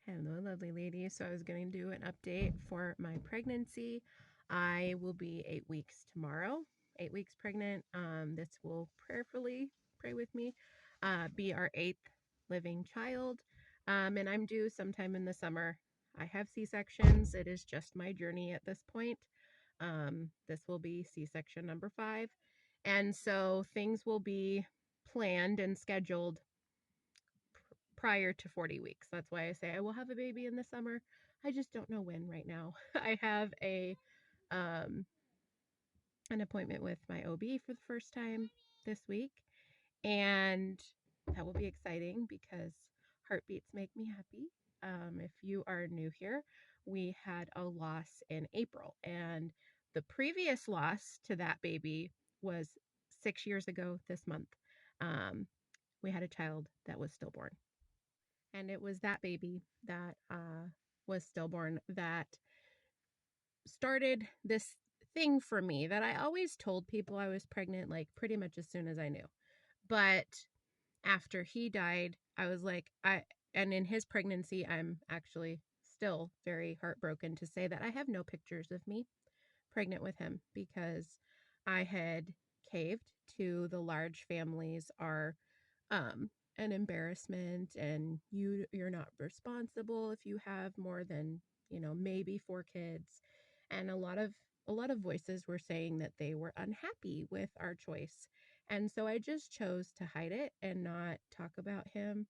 Hello, lovely ladies. So I was going to do an update for my pregnancy. I will be 8 weeks tomorrow, 8 weeks pregnant. This will prayerfully, pray with me, be our 8th living child. And I'm due sometime in the summer. I have C-sections. It is just my journey at this point. This will be C-section number 5. And so things will be planned and scheduled prior to 40 weeks. That's why I say I will have a baby in the summer. I just don't know when right now. I have um, an appointment with my OB for the first time this week, and that will be exciting because heartbeats make me happy. If you are new here, we had a loss in April, and the previous loss to that baby was 6 years ago this month. We had a child that was stillborn. And it was that baby that was stillborn that started this thing for me that I always told people I was pregnant, like pretty much as soon as I knew. But after he died, I was like, and in his pregnancy, I'm actually still very heartbroken to say that I have no pictures of me pregnant with him because I had caved to the large families are um, an embarrassment, and you're not responsible if you have more than maybe 4 kids, and a lot of voices were saying that they were unhappy with our choice, and so I just chose to hide it and not talk about him.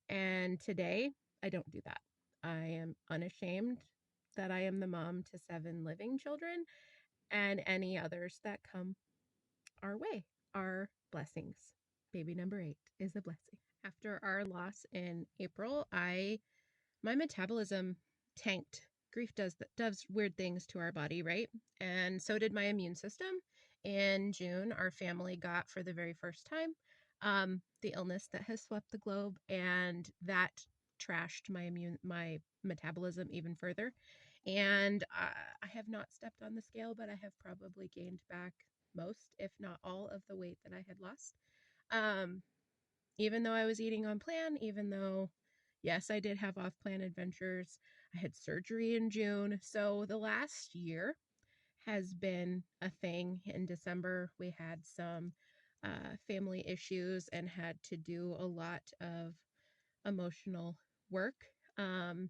And today I don't do that. I am unashamed that I am the mom to 7 living children, and any others that come our way are blessings. Baby number 8 is a blessing. After our loss in April, my metabolism tanked. Grief does weird things to our body, right? And so did my immune system. In June, our family got, for the very first time, the illness that has swept the globe, and that trashed my metabolism even further. And I have not stepped on the scale, but I have probably gained back most, if not all, of the weight that I had lost. Um, Even though I was eating on plan, even though, yes, I did have off plan adventures, I had surgery in June. So the last year has been a thing. In December, we had some family issues and had to do a lot of emotional work um,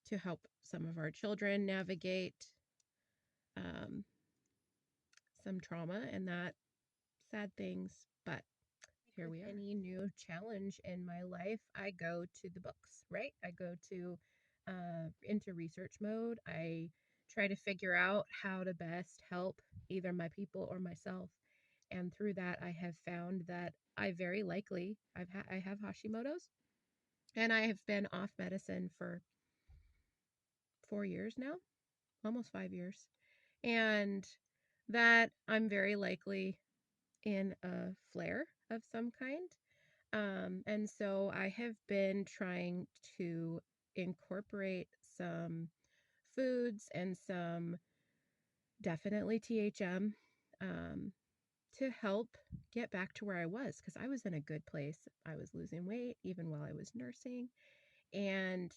to help some of our children navigate um, some trauma and that sad things. But here we are. Any new challenge in my life, I go to the books, right? I go to into research mode. I try to figure out how to best help either my people or myself. And through that, I have found that I very likely I have Hashimoto's, and I have been off medicine for 4 years now, almost 5 years, and that I'm very likely in a flare of some kind. And so I have been trying to incorporate some foods and some definitely THM to help get back to where I was, because I was in a good place. I was losing weight even while I was nursing, and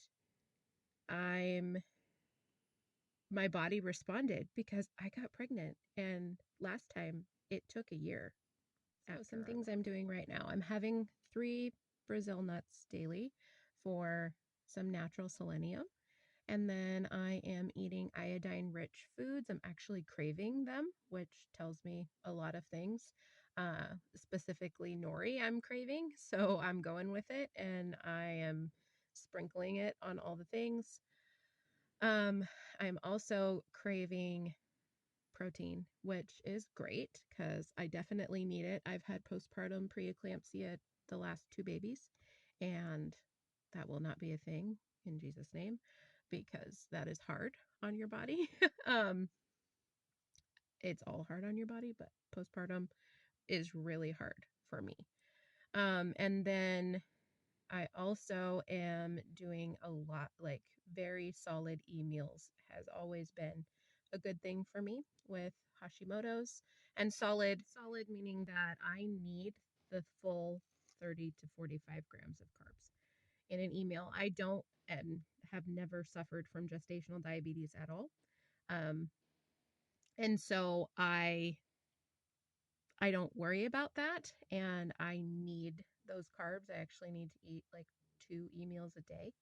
I'm my body responded because I got pregnant, and last time it took a year. So some things I'm doing right now. I'm having 3 Brazil nuts daily for some natural selenium. And then I am eating iodine-rich foods. I'm actually craving them, which tells me a lot of things. Specifically nori I'm craving, so I'm going with it, and I am sprinkling it on all the things. I'm also craving protein, which is great because I definitely need it. I've had postpartum preeclampsia the last 2 babies, and that will not be a thing in Jesus' name, because that is hard on your body. um, it's all hard on your body, but postpartum is really hard for me. And then I also am doing a lot, like very solid e-meals has always been a good thing for me with Hashimoto's. And solid meaning that I need the full 30 to 45 grams of carbs in an email. I don't and have never suffered from gestational diabetes at all. Um, and so I don't worry about that, and I need those carbs. I actually need to eat like 2 meals a day.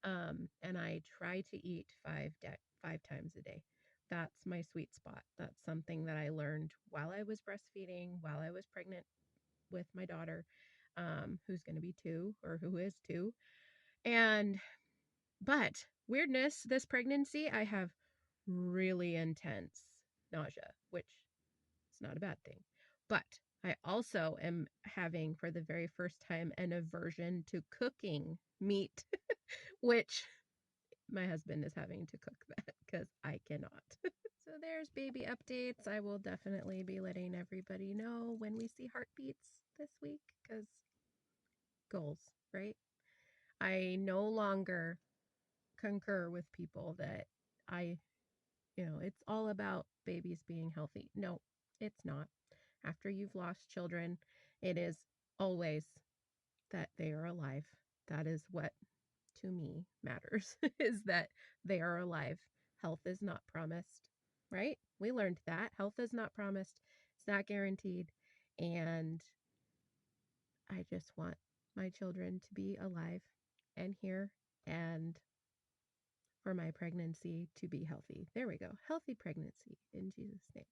And I try to eat 5 times a day. That's my sweet spot. That's something that I learned while I was breastfeeding, while I was pregnant with my daughter, who's going to be 2 or who is 2. And, but weirdness, this pregnancy, I have really intense nausea, which is not a bad thing. But I also am having, for the very first time, an aversion to cooking meat, which my husband is having to cook that because I cannot. So there's baby updates. I will definitely be letting everybody know when we see heartbeats this week because goals, right? I no longer concur with people that it's all about babies being healthy. No, it's not. After you've lost children, it is always that they are alive. That is what to me matters is that they are alive. Health is not promised, right? We learned that. Health is not promised, it's not guaranteed. And I just want my children to be alive and here and for my pregnancy to be healthy. There we go. Healthy pregnancy in Jesus' name.